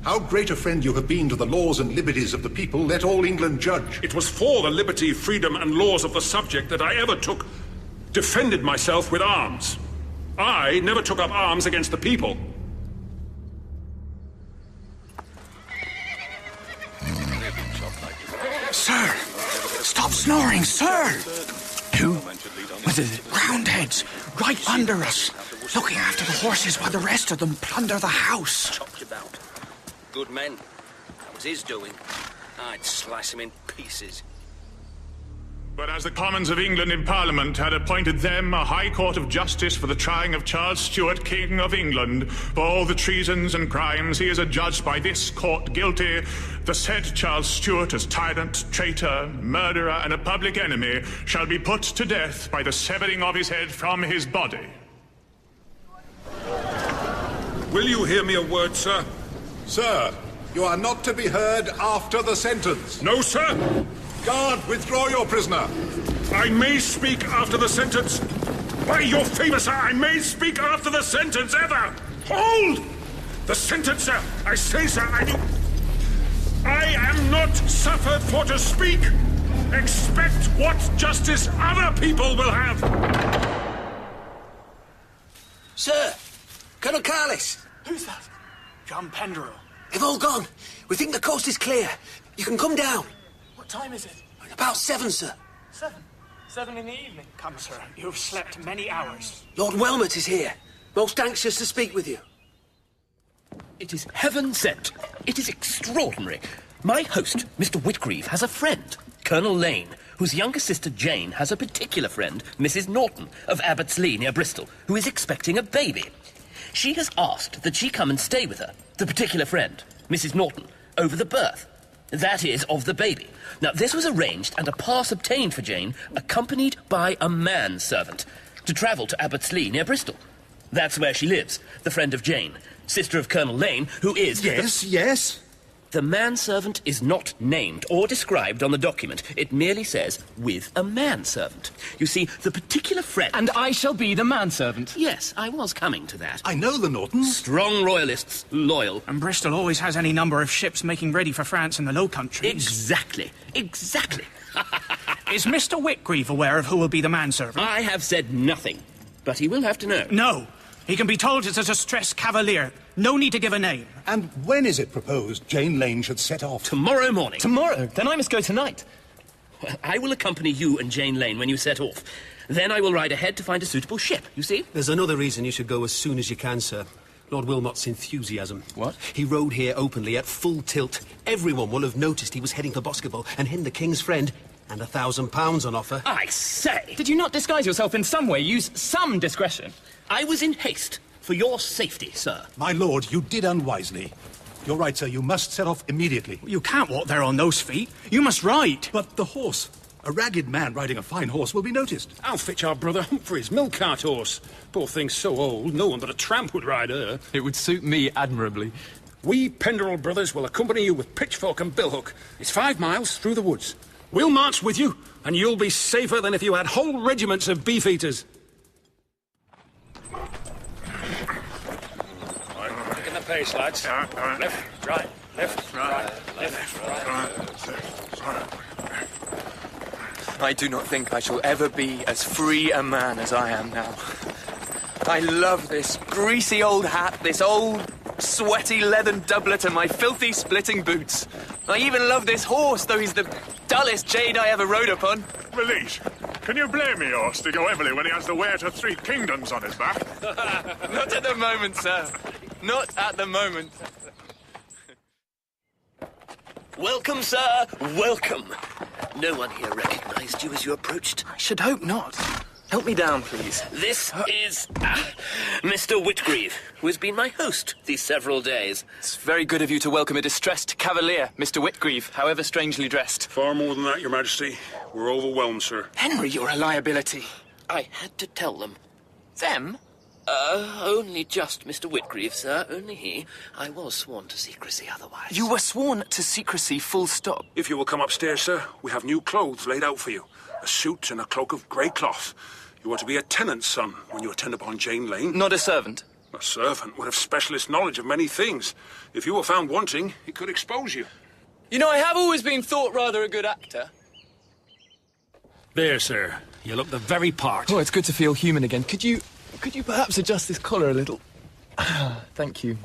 how great a friend you have been to the laws and liberties of the people, let all England judge. It was for the liberty, freedom, and laws of the subject that I ever defended myself with arms. I never took up arms against the people. Sir! Stop snoring, sir! Who? What is it? Roundheads, right under us, looking after the horses while the rest of them plunder the house. Chopped about. Good men. That was his doing. I'd slice him in pieces. But as the Commons of England in Parliament had appointed them a High Court of Justice for the trying of Charles Stuart, King of England, for all the treasons and crimes he is adjudged by this court guilty, the said Charles Stuart, as tyrant, traitor, murderer, and a public enemy, shall be put to death by the severing of his head from his body. Will you hear me a word, sir? Sir, you are not to be heard after the sentence. No, sir! Guard, withdraw your prisoner. I may speak after the sentence. By your favour, sir, I may speak after the sentence, ever! Hold! The sentence, sir! I say, sir, I do... I am not suffered for to speak! Expect what justice other people will have! Sir! Colonel Carlis! Who's that? John Penderell. They've all gone. We think the coast is clear. You can come down. What time is it? About 7, sir. 7? 7 in the evening? Come, sir. You've slept many hours. Lord Welmot is here. Most anxious to speak with you. It is heaven sent. It is extraordinary. My host, Mr. Whitgreave, has a friend, Colonel Lane, whose younger sister Jane has a particular friend, Mrs. Norton, of Abbotsleigh near Bristol, who is expecting a baby. She has asked that she come and stay with her, the particular friend, Mrs. Norton, over the birth. That is, of the baby. Now, this was arranged and a pass obtained for Jane, accompanied by a manservant, to travel to Abbotsleigh near Bristol. That's where she lives, the friend of Jane, sister of Colonel Lane, who is... Yes. The manservant is not named or described on the document. It merely says, with a manservant. You see, the particular friend... And I shall be the manservant. Yes, I was coming to that. I know the Nortons. Strong royalists, loyal. And Bristol always has any number of ships making ready for France in the Low Countries. Exactly. Is Mr. Whitgreave aware of who will be the manservant? I have said nothing, but he will have to know. No. He can be told it's a distressed cavalier. No need to give a name. And when is it proposed Jane Lane should set off? Tomorrow morning. Tomorrow? Then I must go tonight. Well, I will accompany you and Jane Lane when you set off. Then I will ride ahead to find a suitable ship, you see? There's another reason you should go as soon as you can, sir. Lord Wilmot's enthusiasm. What? He rode here openly at full tilt. Everyone will have noticed he was heading for Boscobel, and him, the King's friend, and £1,000 on offer. I say! Did you not disguise yourself in some way? Use some discretion. I was in haste. For your safety, sir. My lord, you did unwisely. You're right, sir. You must set off immediately. You can't walk there on those feet. You must ride. But the horse. A ragged man riding a fine horse will be noticed. I'll fetch our brother Humphrey's milk cart horse. Poor thing's so old, no one but a tramp would ride her. It would suit me admirably. We Penderell brothers will accompany you with pitchfork and billhook. It's 5 miles through the woods. We'll march with you, and you'll be safer than if you had whole regiments of beefeaters. Picking the pace, lads. Left, right, left, right, left, right. I do not think I shall ever be as free a man as I am now. I love this greasy old hat, this old sweaty leathern doublet and my filthy splitting boots. I even love this horse, though he's the dullest jade I ever rode upon. Release. Can you blame me, horse, to go heavily when he has the weight of 3 kingdoms on his back? Not at the moment, sir. Not at the moment. Welcome, sir. Welcome. No one here recognized you as you approached. I should hope not. Help me down, please. This is Mr. Whitgreave, who has been my host these several days. It's very good of you to welcome a distressed cavalier, Mr. Whitgreave, however strangely dressed. Far more than that, Your Majesty. We're overwhelmed, sir. Henry, you're a liability. I had to tell them. Them? Only just Mr. Whitgreave, sir. Only he. I was sworn to secrecy otherwise. You were sworn to secrecy, full stop. If you will come upstairs, sir, we have new clothes laid out for you. A suit and a cloak of grey cloth. You are to be a tenant's son when you attend upon Jane Lane. Not a servant. A servant would have specialist knowledge of many things. If you were found wanting, he could expose you. You know, I have always been thought rather a good actor. There, sir. You look the very part. Oh, it's good to feel human again. Could you perhaps adjust this collar a little? Thank you.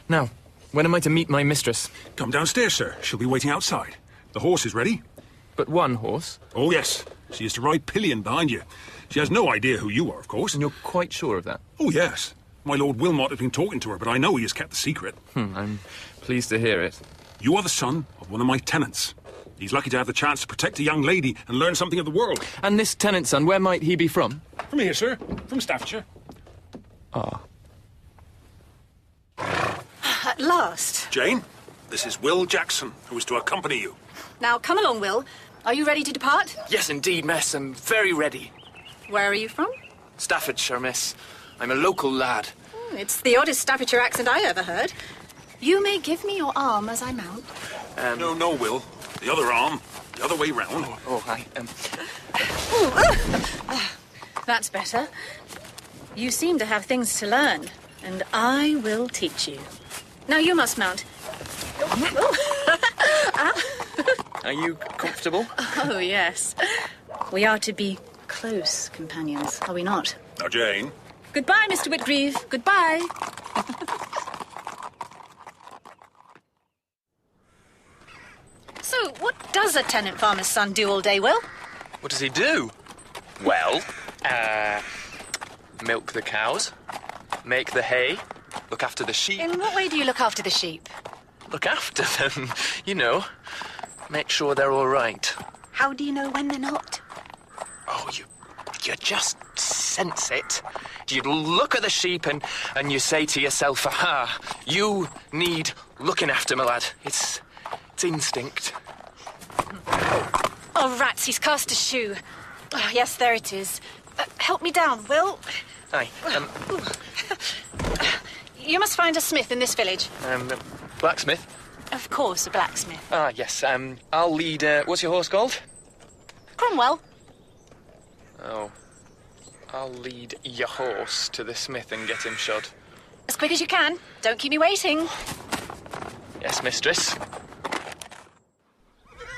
Now, when am I to meet my mistress? Come downstairs, sir. She'll be waiting outside. The horse is ready. But one horse? Oh, yes. She is to ride pillion behind you. She has no idea who you are, of course. And you're quite sure of that? Oh, yes. My Lord Wilmot has been talking to her, but I know he has kept the secret. I'm pleased to hear it. You are the son of one of my tenants. He's lucky to have the chance to protect a young lady and learn something of the world. And this tenant son, where might he be from? From here, sir. From Staffordshire. Ah. At last. Jane, this is Will Jackson, who is to accompany you. Now, come along, Will. Are you ready to depart? Yes, indeed, miss. I'm very ready. Where are you from? Staffordshire, miss. I'm a local lad. It's the oddest Staffordshire accent I ever heard. You may give me your arm as I mount. No, Will. The other arm. The other way round. That's better. You seem to have things to learn, and I will teach you. Now you must mount. Are you comfortable? Oh, yes. We are to be close companions, are we not? Now, Jane. Goodbye, Mr. Whitgreave. Goodbye. So, what does a tenant farmer's son do all day, Will? What does he do? Well, milk the cows, make the hay, look after the sheep. In what way do you look after the sheep? Look after them, you know. Make sure they're all right. How do you know when they're not? Oh, you just sense it. You look at the sheep and you say to yourself, aha, you need looking after, my lad. It's instinct. Oh, rats, he's cast a shoe. Oh, yes, there it is. Help me down, Will. Aye. You must find a smith in this village. Blacksmith? Of course, a blacksmith. Ah, yes. I'll lead, what's your horse called? Cromwell. Oh. I'll lead your horse to the smith and get him shod. As quick as you can. Don't keep me waiting. Yes, mistress.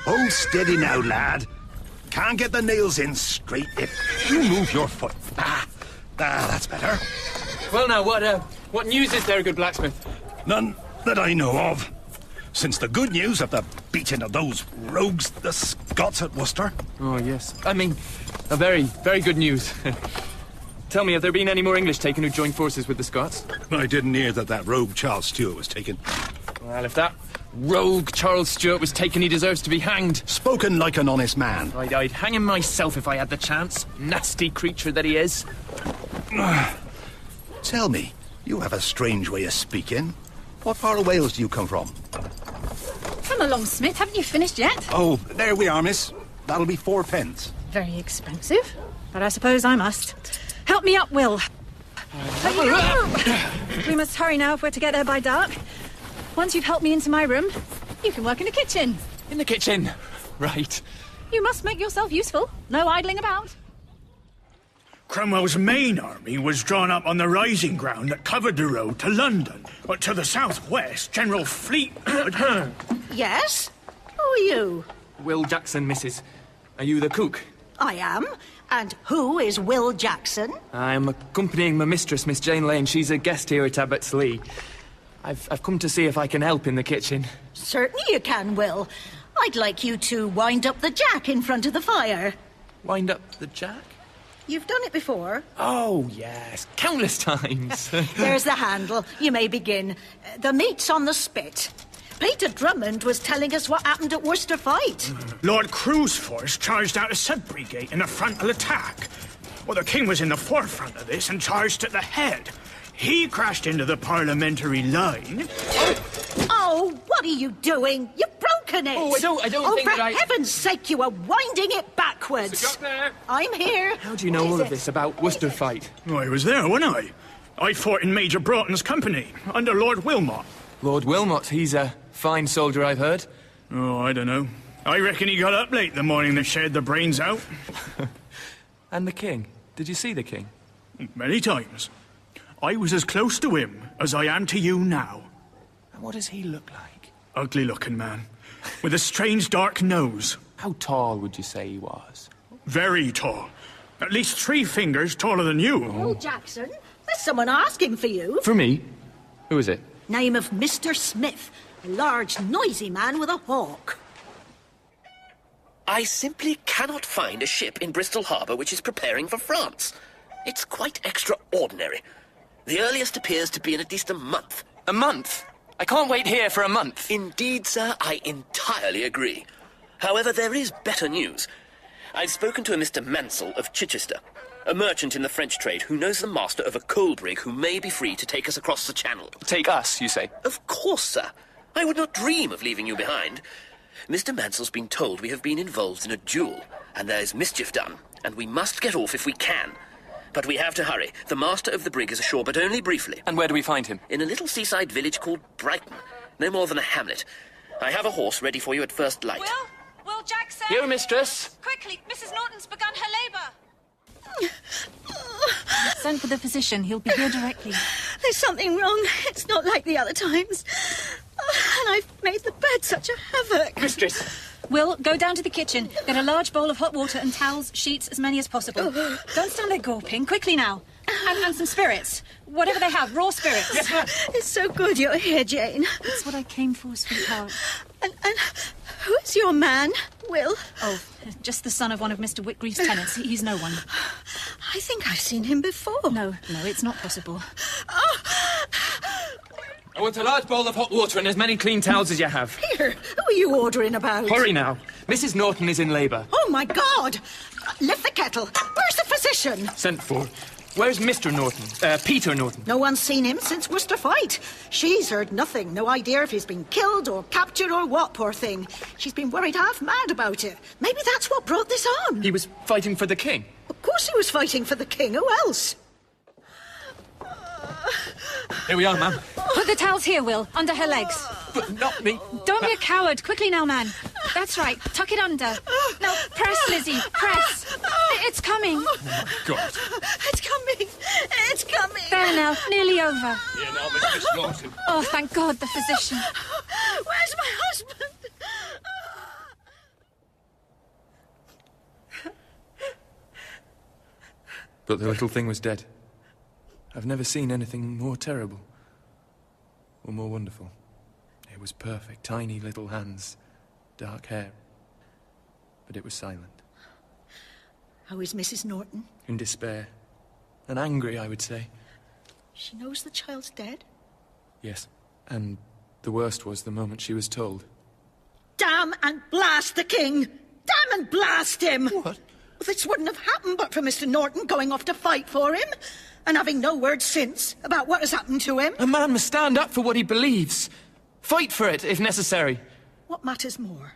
Hold steady now, lad. Can't get the nails in straight if you move your foot. That's better. Well, now, what news is there, good blacksmith? None that I know of. Since the good news of the beating of those rogues, the Scots at Worcester. Oh, yes. I mean, a very, very good news. Tell me, have there been any more English taken who joined forces with the Scots? I didn't hear that rogue Charles Stuart was taken. Well, if that rogue Charles Stuart was taken, he deserves to be hanged. Spoken like an honest man. I'd hang him myself if I had the chance. Nasty creature that he is. Tell me, you have a strange way of speaking. What part of Wales do you come from? Come along, Smith. Haven't you finished yet? Oh, there we are, miss. That'll be 4 pence. Very expensive, but I suppose I must. Help me up, Will. We must hurry now if we're to get there by dark. Once you've helped me into my room, you can work in the kitchen. In the kitchen? Right. You must make yourself useful. No idling about. Cromwell's main army was drawn up on the rising ground that covered the road to London. But to the southwest, General Fleet... Yes? Who are you? Will Jackson, missus. Are you the cook? I am. And who is Will Jackson? I'm accompanying my mistress, Miss Jane Lane. She's a guest here at Abbott's Lee. I've come to see if I can help in the kitchen. Certainly you can, Will. I'd like you to wind up the jack in front of the fire. Wind up the jack? You've done it before. Oh, yes. Countless times. There's the handle. You may begin. The meat's on the spit. Peter Drummond was telling us what happened at Worcester fight. Lord Crewe's force charged out of Sudbury Gate in a frontal attack. Well, the king was in the forefront of this and charged at the head. He crashed into the parliamentary line. Oh, what are you doing? You've broken it. Oh, I don't think that that for heaven's sake, you are winding it backwards. I'm here. How do you know all of this about Worcester fight? Oh, I was there, wasn't I? I fought in Major Broughton's company, under Lord Wilmot. Lord Wilmot, he's a fine soldier, I've heard. Oh, I don't know. I reckon he got up late the morning that shared the brains out. And the king? Did you see the king? Many times. I was as close to him as I am to you now. And what does he look like? Ugly-looking man, with a strange dark nose. How tall would you say he was? Very tall. At least 3 fingers taller than you. Oh, Jackson, there's someone asking for you. For me? Who is it? Name of Mr. Smith, a large, noisy man with a hawk. I simply cannot find a ship in Bristol Harbour which is preparing for France. It's quite extraordinary. The earliest appears to be in at least a month. A month? I can't wait here for a month. Indeed, sir, I entirely agree. However, there is better news. I've spoken to a Mr. Mansell of Chichester, a merchant in the French trade who knows the master of a coal brig who may be free to take us across the channel. Take us, you say? Of course, sir. I would not dream of leaving you behind. Mr. Mansell's been told we have been involved in a duel, and there is mischief done, and we must get off if we can. But we have to hurry. The master of the brig is ashore, but only briefly. And where do we find him? In a little seaside village called Brighton. No more than a hamlet. I have a horse ready for you at first light. Will Jackson! Here, mistress! Quickly, Mrs. Norton's begun her labour. Send for the physician. He'll be here directly. There's something wrong. It's not like the other times. And I've made the bed such a havoc. Mistress! Will, go down to the kitchen. Get a large bowl of hot water and towels, sheets, as many as possible. Don't stand there gawping. Quickly now. And some spirits. Whatever they have, raw spirits. Yes, ma'am. It's so good you're here, Jane. That's what I came for, sweetheart. And who is your man, Will? Oh, just the son of one of Mr. Whitgreave's tenants. He's no one. I think I've seen him before. No, it's not possible. I want a large bowl of hot water and as many clean towels as you have. Here, who are you ordering about? Hurry now. Mrs. Norton is in labour. Oh, my God! Lift the kettle. Where's the physician? Sent for. Where's Mr. Norton? Peter Norton? No one's seen him since Worcester fight. She's heard nothing. No idea if he's been killed or captured or what, poor thing. She's been worried half mad about it. Maybe that's what brought this on. He was fighting for the king? Of course he was fighting for the king. Who else? Here we are, ma'am. Put the towels here, Will, under her legs. But not me. Don't be a coward. Quickly now, man. That's right. Tuck it under. Now, press, Lizzie. Press. It's coming. Oh, my God. It's coming. It's coming. There now. Nearly over. Here now, Mistress Norton. Oh, thank God, the physician. Where's my husband? But the little thing was dead. I've never seen anything more terrible. Or more wonderful. It was perfect. Tiny little hands. Dark hair. But it was silent. How is Mrs. Norton? In despair. And angry, I would say. She knows the child's dead? Yes. And the worst was the moment she was told. Damn and blast the king! Damn and blast him! What? Well, this wouldn't have happened but for Mr. Norton going off to fight for him. And having no word since about what has happened to him. A man must stand up for what he believes. Fight for it, if necessary. What matters more?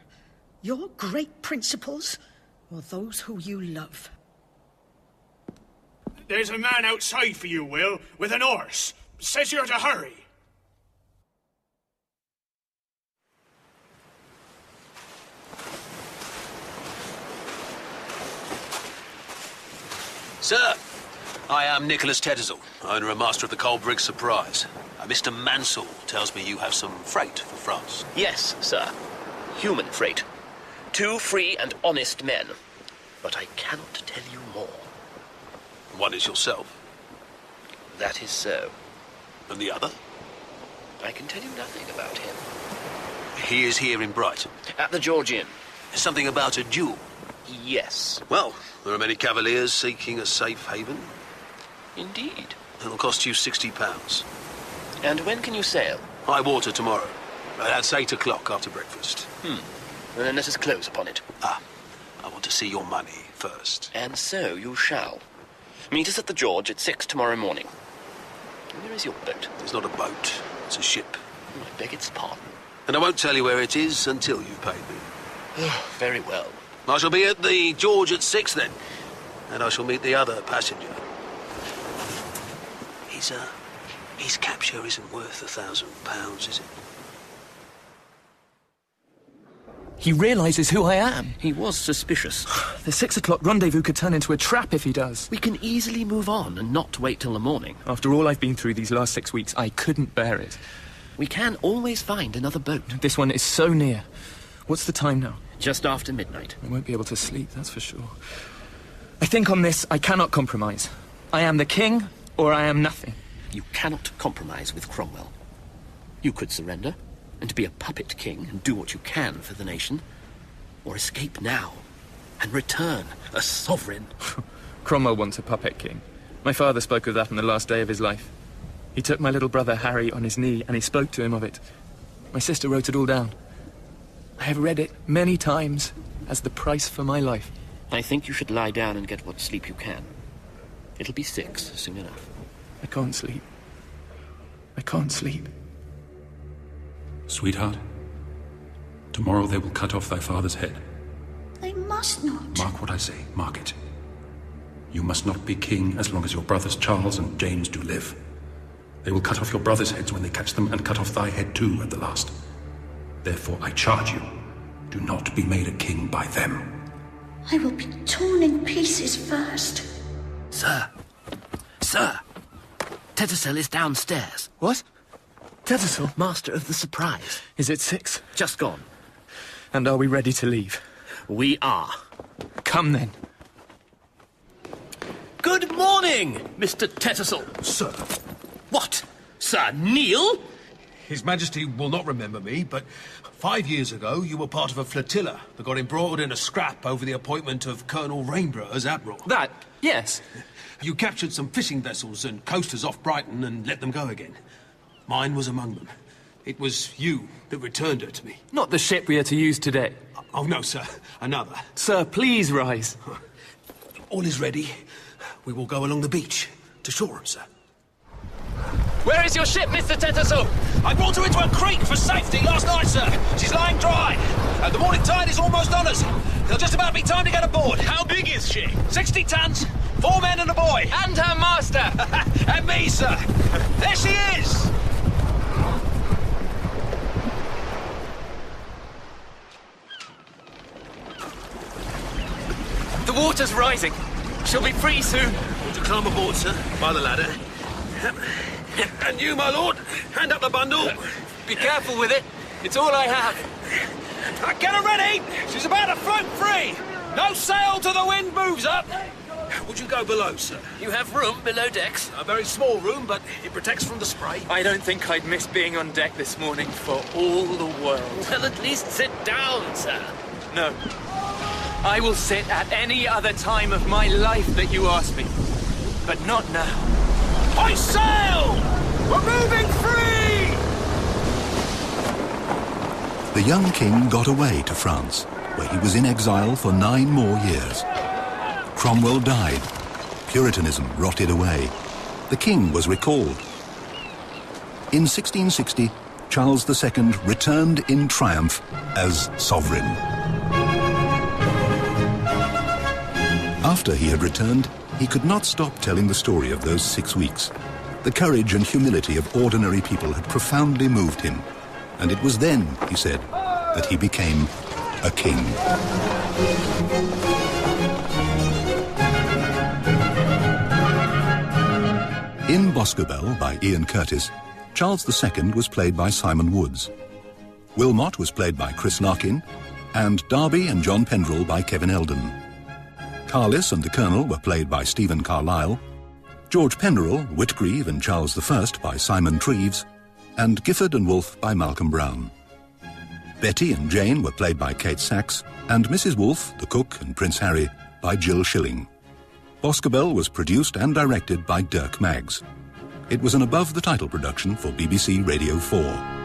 Your great principles, or those who you love? There's a man outside for you, Will, with an horse. Says you're to hurry. Sir, I am Nicholas Tettersall, owner and master of the coal brig Surprise. Mr. Mansell tells me you have some freight for France. Yes, sir. Human freight. 2 free and honest men. But I cannot tell you more. One is yourself. That is so. And the other? I can tell you nothing about him. He is here in Brighton. At the George Inn. Something about a duel? Yes. Well, there are many cavaliers seeking a safe haven. Indeed. It'll cost you £60. And when can you sail? High water tomorrow. That's 8 o'clock after breakfast. Well, then let us close upon it. I want to see your money first. And so you shall. Meet us at the George at 6 tomorrow morning. Where is your boat? It's not a boat. It's a ship. I beg its pardon. And I won't tell you where it is until you've paid me. Oh, very well. I shall be at the George at 6 then. And I shall meet the other passenger. His capture isn't worth £1,000, is it? He realises who I am. He was suspicious. The 6 o'clock rendezvous could turn into a trap if he does. We can easily move on and not wait till the morning. After all I've been through these last 6 weeks, I couldn't bear it. We can always find another boat. This one is so near. What's the time now? Just after midnight. I won't be able to sleep, that's for sure. I think on this, I cannot compromise. I am the king, or I am nothing. You cannot compromise with Cromwell. You could surrender, and be a puppet king, and do what you can for the nation. Or escape now, and return a sovereign. Cromwell wants a puppet king. My father spoke of that on the last day of his life. He took my little brother Harry on his knee, and he spoke to him of it. My sister wrote it all down. I have read it many times as the price for my life. I think you should lie down and get what sleep you can. It'll be 6 soon enough. I can't sleep. I can't sleep. Sweetheart, tomorrow they will cut off thy father's head. They must not. Mark what I say, mark it. You must not be king as long as your brothers Charles and James do live. They will cut off your brothers' heads when they catch them, and cut off thy head too at the last. Therefore I charge you, do not be made a king by them. I will be torn in pieces first. Sir! Sir! Tettersall is downstairs. What? Tettersall? Master of the Surprise. Is it 6? Just gone. And are we ready to leave? We are. Come then. Good morning, Mr. Tettersall. Sir. What? Sir Neil? His Majesty will not remember me, but 5 years ago you were part of a flotilla that got embroiled in a scrap over the appointment of Colonel Rainborough as Admiral. That, yes. You captured some fishing vessels and coasters off Brighton and let them go again. Mine was among them. It was you that returned her to me. Not the ship we are to use today. Oh, no, sir. Another. Sir, please rise. All is ready. We will go along the beach to Shoreham, sir. Where is your ship, Mr. Tettersaw? I brought her into a creek for safety last night, sir. She's lying dry. The morning tide is almost on us. There'll just about be time to get aboard. How big is she? 60 tons, 4 men and a boy. And her master. And me, sir. There she is. The water's rising. She'll be free soon. To climb aboard, sir, by the ladder. And you, my lord, hand up the bundle. Be careful with it. It's all I have. Get her ready. She's about to float free. No sail till the wind moves up. Would you go below, sir? You have room below decks? A very small room, but it protects from the spray. I don't think I'd miss being on deck this morning for all the world. Well, at least sit down, sir. No. I will sit at any other time of my life that you ask me. But not now. Hoist sail! We're moving free! The young king got away to France, where he was in exile for 9 more years. Cromwell died. Puritanism rotted away. The king was recalled. In 1660, Charles II returned in triumph as sovereign. After he had returned, he could not stop telling the story of those 6 weeks. The courage and humility of ordinary people had profoundly moved him, and it was then, he said, that he became a king. In Boscobel by Ian Curteis, Charles II was played by Simon Woods. Wilmot was played by Chris Larkin, and Darby and John Pendrell by Kevin Eldon. Carlis and the Colonel were played by Stephen Carlyle, George Penderell, Whitgreave and Charles I by Simon Treves, and Gifford and Wolfe by Malcolm Brown. Betty and Jane were played by Kate Sachs, and Mrs. Wolfe, the cook and Prince Harry by Jill Schilling. Boscobel was produced and directed by Dirk Maggs. It was an above-the-title production for BBC Radio 4.